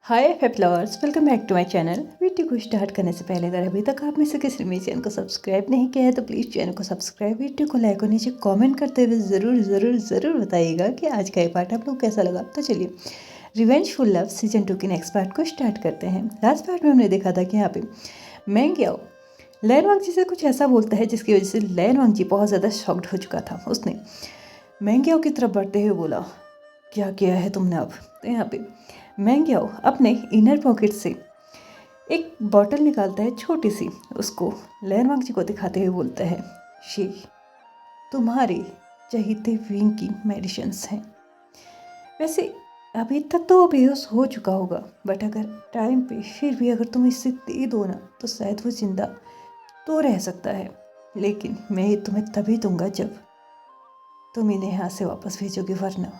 Hi flowers, welcome back to my channel. Video को start करने से पहले अगर अभी तक आप में से किसी ने मेरे चैनल को सब्सक्राइब नहीं किया है तो प्लीज़ चैनल को सब्सक्राइब, वीडियो को लाइक और नीचे कमेंट करते हुए ज़रूर ज़रूर ज़रूर बताइएगा कि आज का ये पार्ट आप लोग कैसा लगा। तो चलिए रिवेंजफुल लव सीजन 2 के नेक्स्ट पार्ट को स्टार्ट करते हैं। लास्ट पार्ट में हमने देखा था कि यहाँ पे मैंग्याओ लैन वांगजी से कुछ ऐसा बोलता है जिसकी वजह से लैन वांगजी बहुत ज़्यादा शॉक्ड हो चुका था। उसने मैंग्याओ की तरफ बढ़ते हुए बोला, क्या किया है तुमने अब? तो यहाँ पे मैंग्याओ अपने इनर पॉकेट से एक बॉटल निकालता है छोटी सी, उसको लैन वांगजी को दिखाते हुए बोलता है, ये तुम्हारे चहीते विंग की मेडिसिन्स हैं। वैसे अभी तक तो वो बेहोश हो चुका होगा, बट अगर टाइम पे फिर भी अगर तुम इसे दे दो ना तो शायद वो जिंदा तो रह सकता है, लेकिन मैं ये तुम्हें तभी दूंगा जब तुम इन्हें यहाँ से वापस भेजोगे, वरना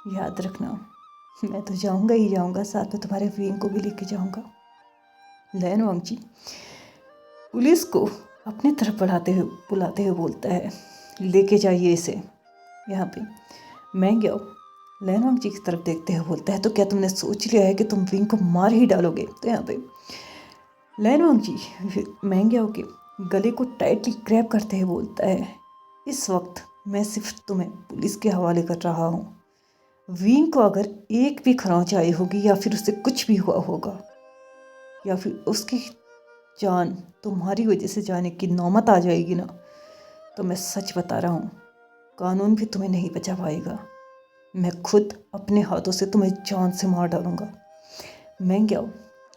याद रखना मैं तो जाऊंगा ही जाऊंगा, साथ में तुम्हारे विंग को भी लेके जाऊंगा। लैन वांगजी पुलिस को अपनी तरफ बुलाते हुए बोलता है, लेके जाइए इसे। यहाँ पे मैंग्याओ लैन वांगजी की तरफ देखते हुए बोलता है, तो क्या तुमने सोच लिया है कि तुम विंग को मार ही डालोगे? तो यहाँ पे लैन वांगजी मैंग्याओ के गले को टाइटली ग्रैब करते हुए बोलता है, इस वक्त मैं सिर्फ तुम्हें पुलिस के हवाले कर रहा हूँ। विंग को अगर एक भी खरोंच आई होगी या फिर उससे कुछ भी हुआ होगा या फिर उसकी जान तुम्हारी वजह से जाने की नौबत आ जाएगी ना, तो मैं सच बता रहा हूँ, कानून भी तुम्हें नहीं बचा पाएगा। मैं खुद अपने हाथों से तुम्हें जान से मार डालूंगा। मैंग्याओ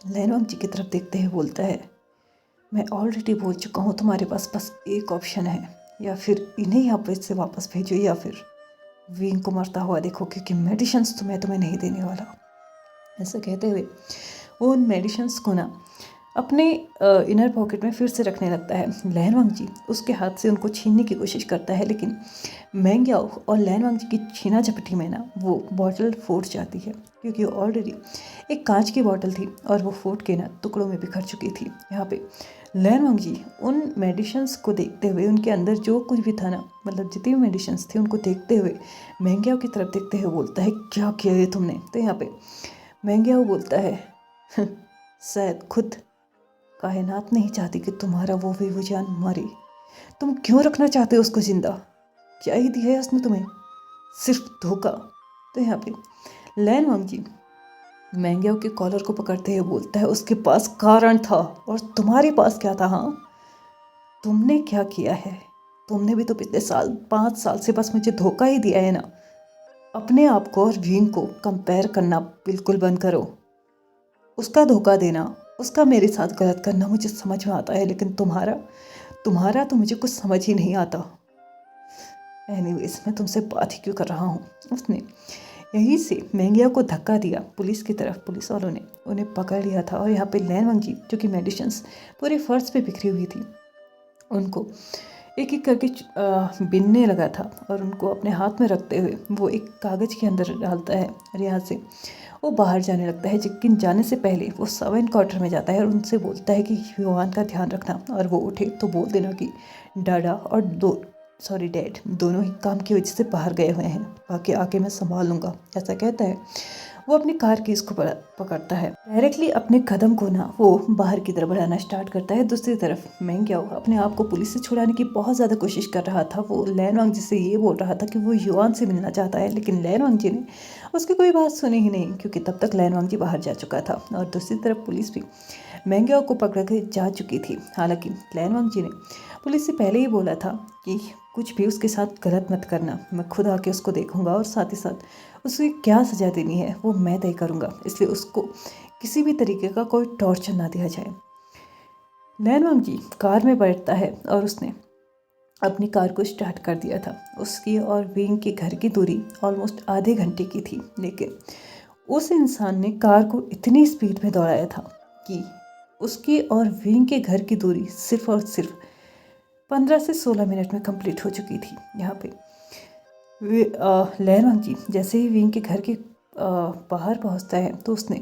लैन वांगजी की तरफ देखते हुए बोलता है, मैं ऑलरेडी बोल चुका हूँ, तुम्हारे पास बस एक ऑप्शन है, या फिर इन्हें यहाँ पर से वापस भेजो या फिर विंग को मरता हुआ देखो, क्योंकि मेडिसिन्स तो मैं तुम्हें नहीं देने वाला। ऐसा कहते हुए वो उन मेडिसिन्स को ना अपने इनर पॉकेट में फिर से रखने लगता है। लैन वांगजी उसके हाथ से उनको छीनने की कोशिश करता है, लेकिन मैंग्याओ और लैन वांगजी की छीना झपटी में ना वो बॉटल फूट जाती है, क्योंकि ऑलरेडी एक कांच की बॉटल थी और वो फूट के ना टुकड़ों में बिखर चुकी थी। यहाँ पे लैन वांगजी उन मेडिसिन्स को देखते हुए, उनके अंदर जो कुछ भी था ना, मतलब जितनी भी मेडिसिन्स थी उनको देखते हुए मैंग्याओ की तरफ देखते हुए बोलता है, क्या किया ये तुमने? तो यहाँ पे मैंग्याओ बोलता है, शायद खुद कायनात नहीं चाहती कि तुम्हारा वो बेवजान मरे। तुम क्यों रखना चाहते हो उसको जिंदा? क्या ही दिया है उसने तुम्हें? सिर्फ धोखा। तो यहाँ पे लैन वांगजी मैंग्याओ के कॉलर को पकड़ते हुए बोलता है, उसके पास कारण था और तुम्हारे पास क्या था? हाँ, तुमने क्या किया है? तुमने भी तो पिछले 5 साल से बस मुझे धोखा ही दिया है ना। अपने आप को और विंग को कंपेयर करना बिल्कुल बंद करो। उसका धोखा देना, उसका मेरे साथ गलत करना मुझे समझ में आता है, लेकिन तुम्हारा तो मुझे कुछ समझ ही नहीं आता। एनीवेज, मैं तुमसे बात ही क्यों कर रहा हूँ। उसने यहीं से मैंग्याओ को धक्का दिया पुलिस की तरफ। पुलिस वालों ने उन्हें पकड़ लिया था और यहाँ पे लैन वांगजी, जो कि मेडिसिन्स पूरे फर्श पे बिखरी हुई थी, उनको एक एक करके बिनने लगा था और उनको अपने हाथ में रखते हुए वो एक कागज़ के अंदर डालता है और यहाँ से वो बाहर जाने लगता है। लेकिन जाने से पहले वो सर्वेंट क्वार्टर में जाता है और उनसे बोलता है कि युवान का ध्यान रखना, और वो उठे तो बोल देना कि डाडा और डैड दोनों ही काम की वजह से बाहर गए हुए हैं, बाकी आके मैं संभाल लूँगा। ऐसा कहता है। वो अपनी कार की इसको पकड़ता है, डायरेक्टली अपने कदम को ना वो बाहर की तरफ बढ़ाना स्टार्ट करता है। दूसरी तरफ मैंग्याओ अपने आप को पुलिस से छुड़ाने की बहुत ज़्यादा कोशिश कर रहा था। वो लैन वांगजी से ये बोल रहा था कि वो युआन से मिलना चाहता है, लेकिन लैन वांगजी ने उसकी कोई बात सुनी ही नहीं, क्योंकि तब तक लैन वांगजी बाहर जा चुका था और दूसरी तरफ पुलिस भी मैंग्याओ को पकड़ कर जा चुकी थी। हालांकि लैन वांगजी ने पुलिस से पहले ही बोला था कि कुछ भी उसके साथ गलत मत करना, मैं खुद आके उसको देखूंगा और साथ ही साथ उसे क्या सज़ा देनी है वो मैं तय करूंगा, इसलिए उसको किसी भी तरीके का कोई टॉर्चर ना दिया जाए। लैन वांगजी कार में बैठता है और उसने अपनी कार को स्टार्ट कर दिया था। उसकी और विंग के घर की दूरी ऑलमोस्ट आधे घंटे की थी, लेकिन उस इंसान ने कार को इतनी स्पीड में दौड़ाया था कि उसकी और विंग के घर की दूरी सिर्फ और सिर्फ 15 से 16 मिनट में कंप्लीट हो चुकी थी। यहाँ पे लैन वांगजी जैसे ही विंग के घर के बाहर पहुँचता है तो उसने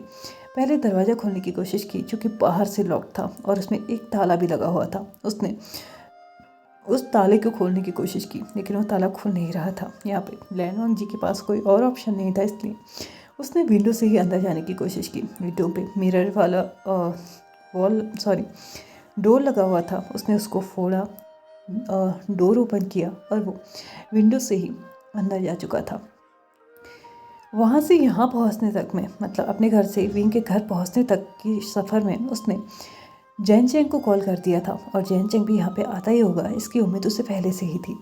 पहले दरवाज़ा खोलने की कोशिश की, जो कि बाहर से लॉक था और उसमें एक ताला भी लगा हुआ था। उसने उस ताले को खोलने की कोशिश की, लेकिन वो ताला खुल नहीं रहा था। यहाँ पे लैन वांगजी के पास कोई और ऑप्शन नहीं था, इसलिए उसने विंडो से ही अंदर जाने की कोशिश की। विंडो पे मिरर वाला डोर लगा हुआ था, उसने उसको फोड़ा, डोर ओपन किया और वो विंडो से ही अंदर जा चुका था। वहाँ से यहाँ पहुँचने तक में, मतलब अपने घर से विंग के घर पहुँचने तक की सफ़र में उसने जैन चेंग को कॉल कर दिया था और जैन चेंग भी यहाँ पे आता ही होगा, इसकी उम्मीद उसे पहले से ही थी।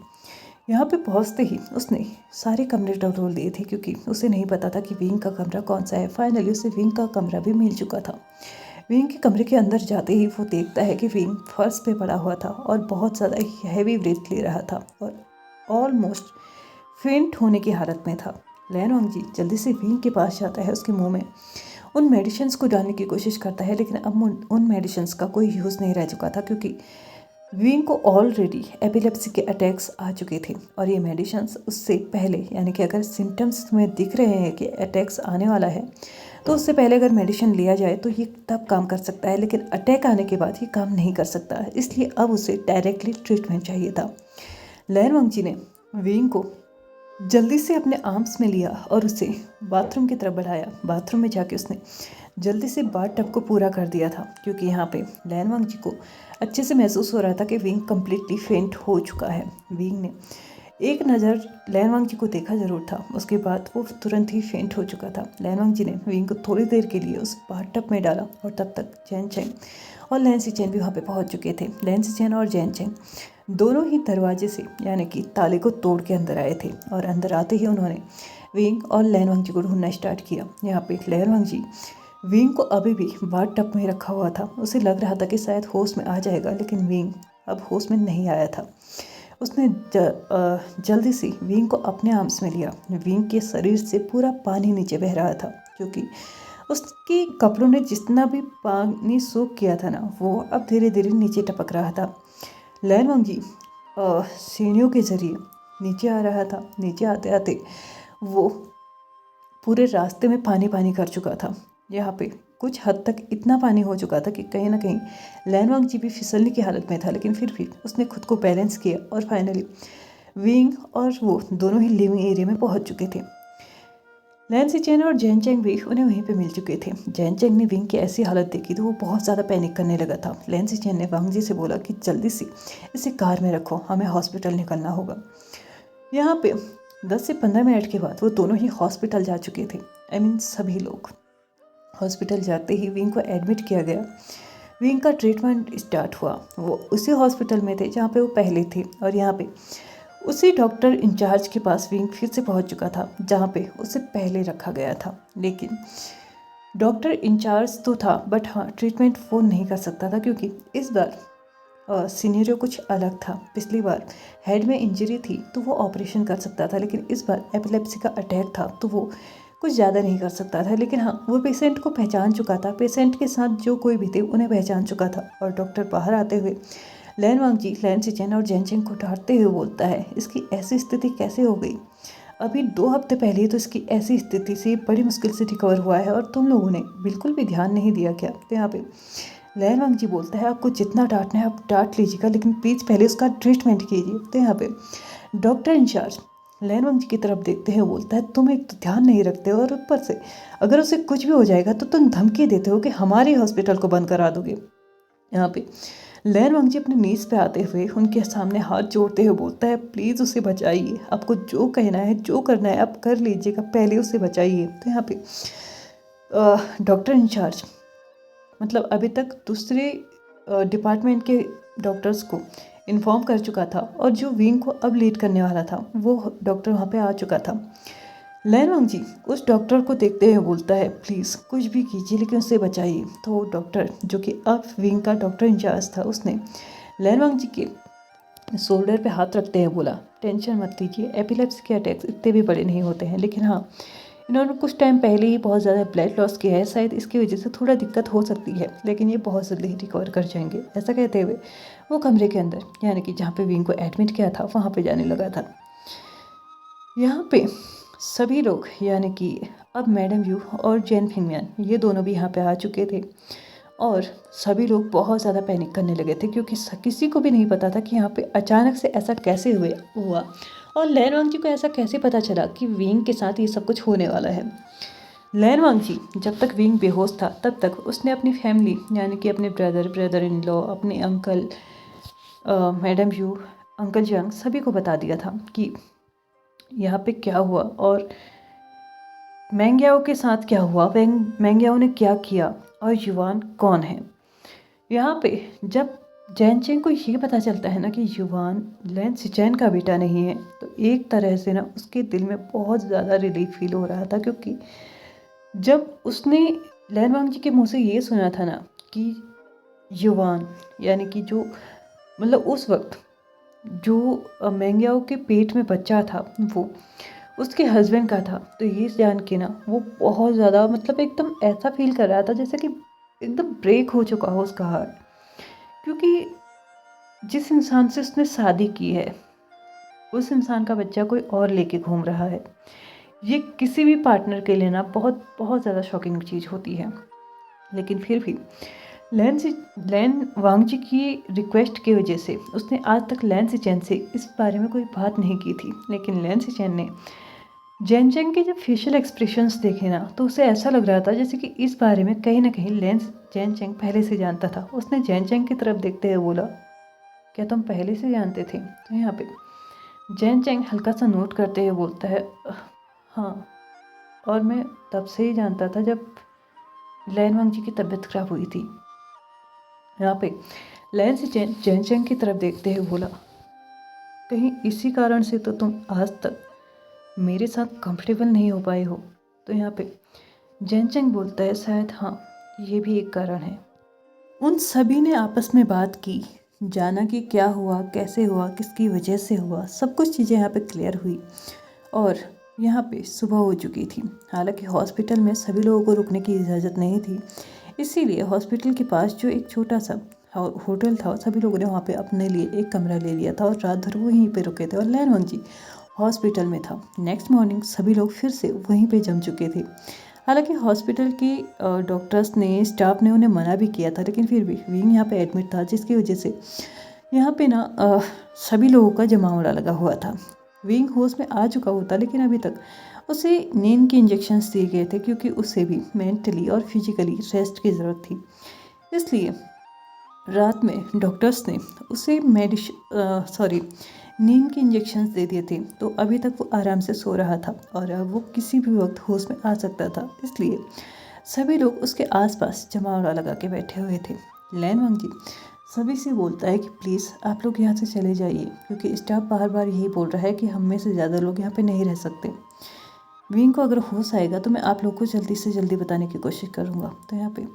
यहाँ पे पहुँचते ही उसने सारे कमरे टटोल दिए थे क्योंकि उसे नहीं पता था कि विंग का कमरा कौन सा है। फाइनली उसे विंग का कमरा भी मिल चुका था। विंग के कमरे के अंदर जाते ही वो देखता है कि विंग फर्श पे पड़ा हुआ था और बहुत ज़्यादा हैवी ब्रीथ ले रहा था और ऑलमोस्ट फेंट होने की हालत में था। लैन वांगजी जल्दी से विंग के पास जाता है, उसके मुंह में उन मेडिसिन्स को डालने की कोशिश करता है, लेकिन अब उन मेडिसिन्स का कोई यूज़ नहीं रह चुका था क्योंकि विंग को ऑलरेडी एपिलेप्सी के अटैक्स आ चुके थे और ये मेडिसिन्स उससे पहले, यानी कि अगर सिम्टम्स तुम्हें दिख रहे हैं कि अटैक्स आने वाला है तो उससे पहले अगर मेडिसिन लिया जाए तो ये तब काम कर सकता है, लेकिन अटैक आने के बाद ये काम नहीं कर सकता है। इसलिए अब उसे डायरेक्टली ट्रीटमेंट चाहिए था। लैन वांगजी ने विंग को जल्दी से अपने आर्म्स में लिया और उसे बाथरूम की तरफ बढ़ाया। बाथरूम में जाके उसने जल्दी से बाथ टब को पूरा कर दिया था क्योंकि यहाँ पे लैन वांगजी को अच्छे से महसूस हो रहा था कि विंग कम्प्लीटली फेंट हो चुका है। विंग ने एक नज़र लैन वांगजी को देखा जरूर था, उसके बाद वो तुरंत ही फेंट हो चुका था। लैन वांगजी ने विंग को थोड़ी देर के लिए उस बाथ टब में डाला और तब तक जैन चेंग और लैन सिचेन भी वहाँ पे पहुँच चुके थे। लैन सिचेन और जैन चेंग दोनों ही दरवाजे से, यानी कि ताले को तोड़ के अंदर आए थे और अंदर आते ही उन्होंने विंग और लैन वांगजी को ढूंढना स्टार्ट किया। यहाँ पे लैन वांगजी विंग को अभी भी बाथ टब में रखा हुआ था। उसे लग रहा था कि शायद होश में आ जाएगा, लेकिन विंग अब होश में नहीं आया था। उसने जल्दी से विंग को अपने आर्म्स में लिया। विंग के शरीर से पूरा पानी नीचे बह रहा था क्योंकि उसके कपड़ों ने जितना भी पानी सोख किया था ना, वो अब धीरे धीरे नीचे टपक रहा था। लैन वांगजी सीढ़ियों के ज़रिए नीचे आ रहा था। नीचे आते आते वो पूरे रास्ते में पानी पानी कर चुका था। यहाँ पे कुछ हद तक इतना पानी हो चुका था कि कहीं ना कहीं लैन वांगजी भी फिसलने की हालत में था, लेकिन फिर भी उसने खुद को बैलेंस किया और फाइनली विंग और वो दोनों ही लिविंग एरिया में पहुँच चुके थे। लैन सिचेन और जैन चेंग भी उन्हें वहीं पे मिल चुके थे। जैन चेंग ने विंग की ऐसी हालत देखी तो वो बहुत ज़्यादा पैनिक करने लगा था। लैन सिचेन ने वांगजी से बोला कि जल्दी से इसे कार में रखो, हमें हॉस्पिटल निकलना होगा। यहाँ पे 10 से 15 मिनट के बाद वो दोनों ही हॉस्पिटल जा चुके थे। सभी लोग हॉस्पिटल जाते ही विंग को एडमिट किया गया। विंग का ट्रीटमेंट स्टार्ट हुआ। वो उसी हॉस्पिटल में थे जहाँ पे वो पहले थे और यहाँ पे उसी डॉक्टर इंचार्ज के पास विंग फिर से पहुंच चुका था जहाँ पे उसे पहले रखा गया था। लेकिन डॉक्टर इंचार्ज तो था, बट हाँ, ट्रीटमेंट वो नहीं कर सकता था क्योंकि इस बार सीनेरियो कुछ अलग था। पिछली बार हेड में इंजरी थी तो वो ऑपरेशन कर सकता था, लेकिन इस बार एपिलेप्सी का अटैक था तो वो कुछ ज़्यादा नहीं कर सकता था। लेकिन हाँ, वो पेशेंट को पहचान चुका था, पेशेंट के साथ जो कोई भी थे उन्हें पहचान चुका था। और डॉक्टर बाहर आते हुए लैन वांगजी, लैन सिचेन और जैन चेंग को डांटते हुए बोलता है, इसकी ऐसी स्थिति कैसे हो गई? अभी 2 हफ्ते पहले ही तो इसकी ऐसी स्थिति से बड़ी मुश्किल से रिकवर हुआ है और तुम लोगों ने बिल्कुल भी ध्यान नहीं दिया क्या? तो यहाँ पे लैन वांगजी बोलता है, आपको जितना डांटना है आप डांट लीजिएगा, लेकिन प्लीज़ पहले उसका ट्रीटमेंट कीजिए। तो यहाँ पे डॉक्टर इंचार्ज लैन वांगजी की तरफ देखते हैं, बोलता है, तुम एक तो ध्यान नहीं रखते और ऊपर से अगर उसे कुछ भी हो जाएगा तो तुम धमकी देते हो कि हमारे हॉस्पिटल को बंद करा दोगे। यहाँ पे लैन वांगजी अपने नीज पे आते हुए उनके सामने हाथ जोड़ते हुए बोलता है, प्लीज़ उसे बचाइए, आपको जो कहना है जो करना है आप कर लीजिएगा, पहले उसे बचाइए। तो यहाँ पे डॉक्टर इंचार्ज, मतलब अभी तक दूसरे डिपार्टमेंट के डॉक्टर्स को इन्फॉर्म कर चुका था और जो विंग को अब लीड करने वाला था वो डॉक्टर वहाँ पे आ चुका था। लैन वांगजी उस डॉक्टर को देखते हुए बोलता है, प्लीज़ कुछ भी कीजिए लेकिन उसे बचाइए। तो वो डॉक्टर, जो कि अब विंग का डॉक्टर इंचार्ज था, उसने लैन वांगजी के शोल्डर पे हाथ रखते हुए बोला, टेंशन मत लीजिए, एपिलेप्सी के अटैक्स इतने भी बड़े नहीं होते हैं, लेकिन हाँ, इन्होंने कुछ टाइम पहले ही बहुत ज़्यादा ब्लड लॉस किया है, शायद इसकी वजह से थोड़ा दिक्कत हो सकती है, लेकिन ये बहुत जल्दी ही रिकवर कर जाएंगे। ऐसा कहते हुए वो कमरे के अंदर, यानी कि जहाँ पे विंग को एडमिट किया था, वहाँ पे जाने लगा था। यहाँ पे सभी लोग, यानी कि अब मैडम यू और जैन फिंगमियान, ये दोनों भी यहाँ पे आ चुके थे और सभी लोग बहुत ज़्यादा पैनिक करने लगे थे क्योंकि किसी को भी नहीं पता था कि यहाँ पे अचानक से ऐसा कैसे हुआ और लैन वांगजी को ऐसा कैसे पता चला कि विंग के साथ ये सब कुछ होने वाला है। लैन वांगची जब तक विंग बेहोश था तब तक उसने अपनी फैमिली यानी कि अपने ब्रदर इन लॉ, अपने अंकल, मैडम यू, अंकल जंग सभी को बता दिया था कि यहाँ पे क्या हुआ और मैंग्याओ के साथ क्या हुआ, मैंग्याओ ने क्या किया और युवान कौन है। यहाँ पे जब जैन चेंग को ये पता चलता है ना कि युवान लैन सिचैन का बेटा नहीं है, तो एक तरह से ना उसके दिल में बहुत ज़्यादा रिलीफ फील हो रहा था, क्योंकि जब उसने लैन वांगजी के मुँह से ये सुना था ना कि युवान यानी कि जो मतलब उस वक्त जो मैंग्याओ के पेट में बच्चा था वो उसके हस्बैंड का था, तो ये जान के ना वो बहुत ज़्यादा मतलब एकदम ऐसा फील कर रहा था जैसे कि एकदम ब्रेक हो चुका हो उसका हार्ट, क्योंकि जिस इंसान से उसने शादी की है उस इंसान का बच्चा कोई और लेके घूम रहा है। ये किसी भी पार्टनर के लिए ना बहुत बहुत ज़्यादा शॉकिंग चीज़ होती है। लेकिन फिर भी लैन वांगजी की रिक्वेस्ट की वजह से उसने आज तक लैन सिचैन से इस बारे में कोई बात नहीं की थी। लेकिन लैन सिचैन ने जैन चेंग के जब फेशियल एक्सप्रेशंस देखे ना, तो उसे ऐसा लग रहा था जैसे कि इस बारे में कहीं ना कहीं जैन चेंग पहले से जानता था। उसने जैन चेंग की तरफ देखते हुए बोला, क्या तुम पहले से जानते थे? तो यहाँ पे जैन चेंग हल्का सा नोट करते हुए बोलता है, हाँ, और मैं तब से ही जानता था जब लैन वांगजी की तबीयत खराब हुई थी। यहाँ पे लैन से जैन चेंग की तरफ देखते हुए बोला, कहीं इसी कारण से तो तुम आज तक मेरे साथ कंफर्टेबल नहीं हो पाए हो? तो यहाँ पे जैन चेंग बोलता है, शायद हाँ, ये भी एक कारण है। उन सभी ने आपस में बात की, जाना कि क्या हुआ, कैसे हुआ, किसकी वजह से हुआ, सब कुछ चीज़ें यहाँ पे क्लियर हुई और यहाँ पे सुबह हो चुकी थी। हालांकि हॉस्पिटल में सभी लोगों को रुकने की इजाज़त नहीं थी, इसीलिए हॉस्पिटल के पास जो एक छोटा सा होटल था, सभी लोगों ने वहाँ पे अपने लिए एक कमरा ले लिया था और रात भर वहीं पे रुके थे और लैन वांगजी हॉस्पिटल में था। नेक्स्ट मॉर्निंग सभी लोग फिर से वहीं पे जम चुके थे। हालांकि हॉस्पिटल की डॉक्टर्स ने, स्टाफ ने उन्हें मना भी किया था, लेकिन फिर भी विंग यहाँ पे एडमिट था, जिसकी वजह से यहाँ पे ना सभी लोगों का जमावड़ा लगा हुआ था। विंग होश में आ चुका होता, लेकिन अभी तक उसे नींद के इंजेक्शंस दिए गए थे, क्योंकि उसे भी मेंटली और फिजिकली रेस्ट की ज़रूरत थी। इसलिए रात में डॉक्टर्स ने उसे नींद के इंजेक्शंस दे दिए थे, तो अभी तक वो आराम से सो रहा था और अब वो किसी भी वक्त होश में आ सकता था। इसलिए सभी लोग उसके आसपास जमावड़ा लगा के बैठे हुए थे। लैन वांगजी सभी से बोलता है कि प्लीज़ आप लोग यहाँ से चले जाइए, क्योंकि स्टाफ बार बार यही बोल रहा है कि हम में से ज़्यादा लोग यहाँ पे नहीं रह सकते। विंग को अगर होश आएगा तो मैं आप लोग को जल्दी से जल्दी बताने की कोशिश करूँगा। तो यहाँ पे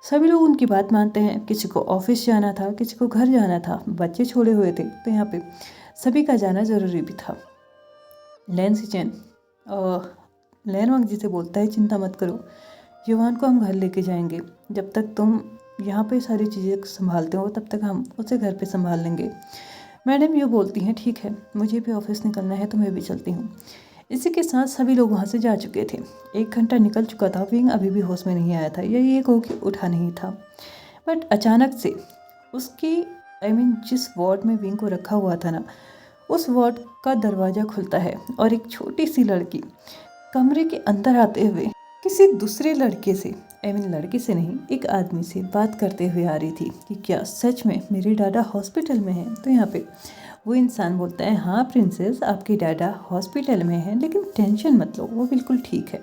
सभी लोग उनकी बात मानते हैं। किसी को ऑफिस जाना था, किसी को घर जाना था, बच्चे छोड़े हुए थे, तो यहाँ पे सभी का जाना ज़रूरी भी था। लैन सिचैन लैन वांगजी से बोलता है, चिंता मत करो, युवान को हम घर लेके जाएंगे। जब तक तुम यहाँ पे सारी चीज़ें संभालते हो तब तक हम उसे घर पे संभाल लेंगे। मैडम ये बोलती हैं, ठीक है, मुझे भी ऑफिस निकलना है तो मैं भी चलती हूँ। इसी के साथ सभी लोग वहाँ से जा चुके थे। 1 घंटा निकल चुका था, विंग अभी भी होश में नहीं आया था, या ये कहो कि उठा नहीं था। बट अचानक से उसकी जिस वार्ड में विंग को रखा हुआ था ना, उस वार्ड का दरवाज़ा खुलता है और एक छोटी सी लड़की कमरे के अंदर आते हुए किसी दूसरे लड़के से, लड़के से नहीं, एक आदमी से बात करते हुए आ रही थी कि क्या सच में मेरे डाडा हॉस्पिटल में हैं? तो यहाँ पे वो इंसान बोलता है, हाँ प्रिंसेस, आपके डाडा हॉस्पिटल में हैं, लेकिन टेंशन मत लो, वो बिल्कुल ठीक है।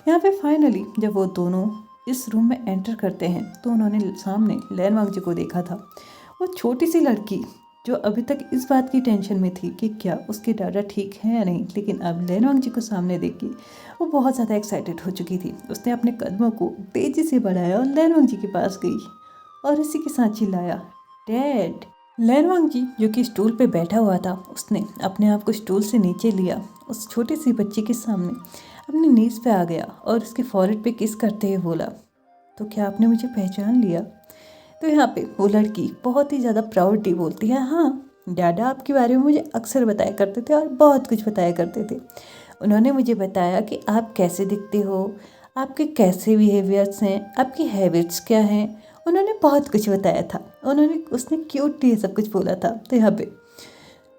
यहाँ पे फाइनली जब वो दोनों इस रूम में एंटर करते हैं तो उन्होंने सामने लैन वांगजी को देखा था। वो छोटी सी लड़की जो अभी तक इस बात की टेंशन में थी कि क्या उसके डाडा ठीक हैं या नहीं, लेकिन अब लैन वांगजी को सामने देख के वो बहुत ज़्यादा एक्साइटेड हो चुकी थी। उसने अपने कदमों को तेज़ी से बढ़ाया और लैन वांगजी के पास गई और इसी के साथ चिल्लाया, डैड। लैन वांगजी जो कि स्टूल पे बैठा हुआ था, उसने अपने आप को स्टूल से नीचे लिया, उस छोटी सी बच्ची के सामने अपनी नीज़ पे आ गया और उसके फॉरहेड पे किस करते हुए बोला, तो क्या आपने मुझे पहचान लिया? तो यहाँ पे वो लड़की बहुत ही ज़्यादा प्राउडली बोलती है, हाँ, डैडा आपके बारे में मुझे अक्सर बताया करते थे और बहुत कुछ बताया करते थे। उन्होंने मुझे बताया कि आप कैसे दिखते हो, आपके कैसे बिहेवियर्स हैं, आपकी हैबिट्स क्या हैं, उन्होंने बहुत कुछ बताया था। उसने क्यूटली सब कुछ बोला था। तो यहाँ पे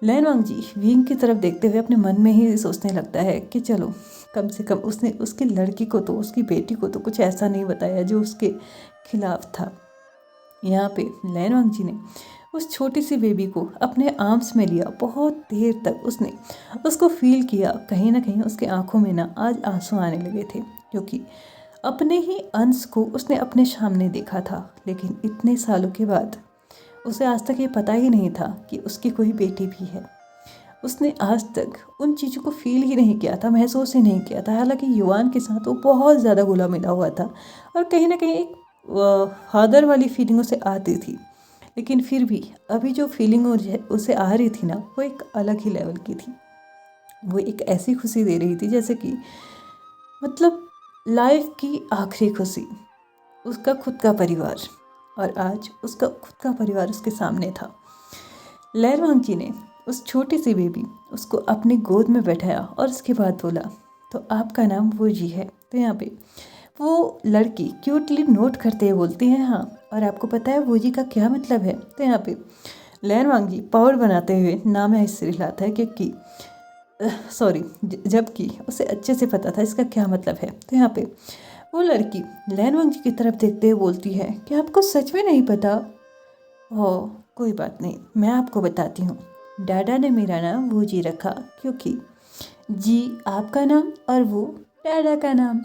लैन वांगजी विंग की तरफ देखते हुए अपने मन में ही सोचने लगता है कि चलो कम से कम उसने उसकी लड़की को तो, उसकी बेटी को तो कुछ ऐसा नहीं बताया जो उसके खिलाफ था। यहाँ पे लैन वांगजी ने उस छोटी सी बेबी को अपने आर्म्स में लिया। बहुत देर तक उसने उसको फील किया। कहीं ना कहीं उसके आंखों में ना आज आंसू आने लगे थे, क्योंकि अपने ही अंश को उसने अपने सामने देखा था। लेकिन इतने सालों के बाद उसे आज तक ये पता ही नहीं था कि उसकी कोई बेटी भी है। उसने आज तक उन चीज़ों को फील ही नहीं किया था, महसूस ही नहीं किया था। हालांकि युवान के साथ वो बहुत ज़्यादा घुला मिला हुआ था और कहीं ना कहीं एक फादर वाली फीलिंग उसे आती थी। लेकिन फिर भी अभी जो फीलिंग उसे आ रही थी ना, वो एक अलग ही लेवल की थी। वो एक ऐसी खुशी दे रही थी जैसे कि मतलब लाइफ की आखिरी खुशी, उसका खुद का परिवार। और आज उसका खुद का परिवार उसके सामने था। लैन वांगजी ने उस छोटी सी बेबी उसको अपनी गोद में बैठाया और उसके बाद बोला, तो आपका नाम वो जी है। तो यहाँ पे वो लड़की क्यूटली नोट करते हुए बोलती है, हाँ, और आपको पता है वो जी का क्या मतलब है? तो यहाँ पे लैन वांगजी पाउडर बनाते हुए नाम ऐसे हिलाता है क्योंकि जबकि उसे अच्छे से पता था इसका क्या मतलब है। तो यहाँ पे वो लड़की लैन वांगजी की तरफ देखते हुए बोलती है कि आपको सच में नहीं पता? ओह, कोई बात नहीं, मैं आपको बताती हूँ। डाडा ने मेरा नाम वो जी रखा क्योंकि जी आपका नाम और वो डाडा का नाम।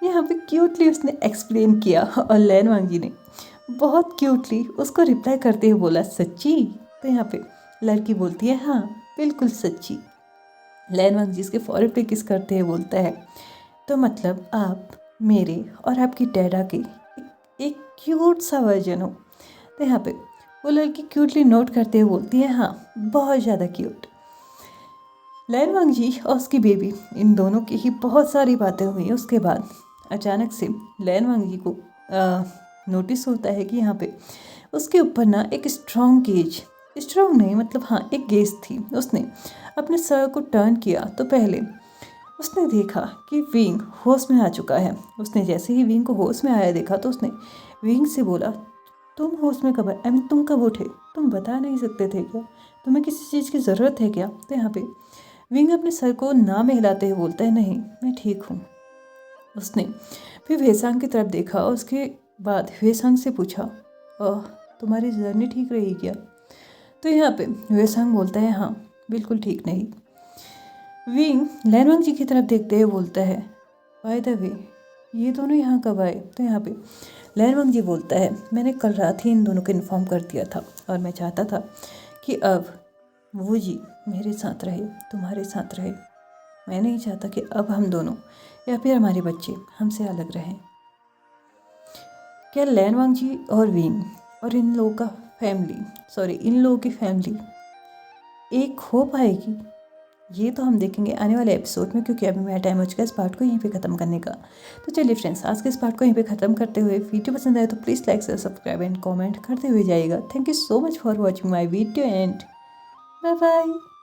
यहाँ पे क्यूटली उसने एक्सप्लेन किया और लैन वांगजी ने बहुत क्यूटली उसको रिप्लाई करते हुए बोला, सच्ची? तो यहाँ पे लड़की बोलती है, हाँ बिल्कुल सच्ची। लैन वांगजी इसके फॉरेहेड पे किस करते हुए बोलता है, तो मतलब आप मेरे और आपकी डैडा के एक क्यूट सा वर्जन हो। तो यहाँ पे वो लड़की क्यूटली नोट करते हुए बोलती है, हाँ बहुत ज़्यादा क्यूट। लैन वांगजी और उसकी बेबी, इन दोनों की ही बहुत सारी बातें हुई। उसके बाद अचानक से लैन वांगजी को नोटिस होता है कि यहाँ पे उसके ऊपर ना एक स्ट्रॉन्ग नहीं, मतलब हाँ एक गेज थी। उसने अपने सर को टर्न किया तो पहले उसने देखा कि विंग होश में आ चुका है। उसने जैसे ही विंग को होश में आया देखा तो उसने विंग से बोला, तुम होश में कब आए? तुम कब उठे? तुम बता नहीं सकते थे क्या? तुम्हें किसी चीज़ की ज़रूरत है क्या? तो यहाँ पे विंग अपने सर को ना में हिलाते हुए बोलता है, नहीं मैं ठीक हूँ। उसने फिर वेसांग की तरफ देखा और उसके बाद वेसांग से पूछा, तुम्हारी जर्नी ठीक रही क्या? तो यहाँ पे वेसांग बोलता है, हाँ बिल्कुल ठीक नहीं। विंग लैन वांगजी की तरफ देखते हुए बोलता है, बाय द वे ये दोनों यहाँ कब आए? तो यहाँ पे लैन वांगजी बोलता है, मैंने कल रात ही इन दोनों को इन्फॉर्म कर दिया था और मैं चाहता था कि अब वो जी मेरे साथ रहे, तुम्हारे साथ रहे। मैं नहीं चाहता कि अब हम दोनों या फिर हमारे बच्चे हमसे अलग रहें। क्या लैन वांगजी और विंग और इन लोगों की फैमिली एक हो पाएगी? ये तो हम देखेंगे आने वाले एपिसोड में, क्योंकि अभी मेरा टाइम हो चुका है इस पार्ट को यहीं पे ख़त्म करने का। तो चलिए फ्रेंड्स, आज के इस पार्ट को यहीं पे ख़त्म करते हुए, वीडियो पसंद आए तो please like share subscribe and comment करते हुए जाइएगा। Thank you so much for watching my video and bye bye.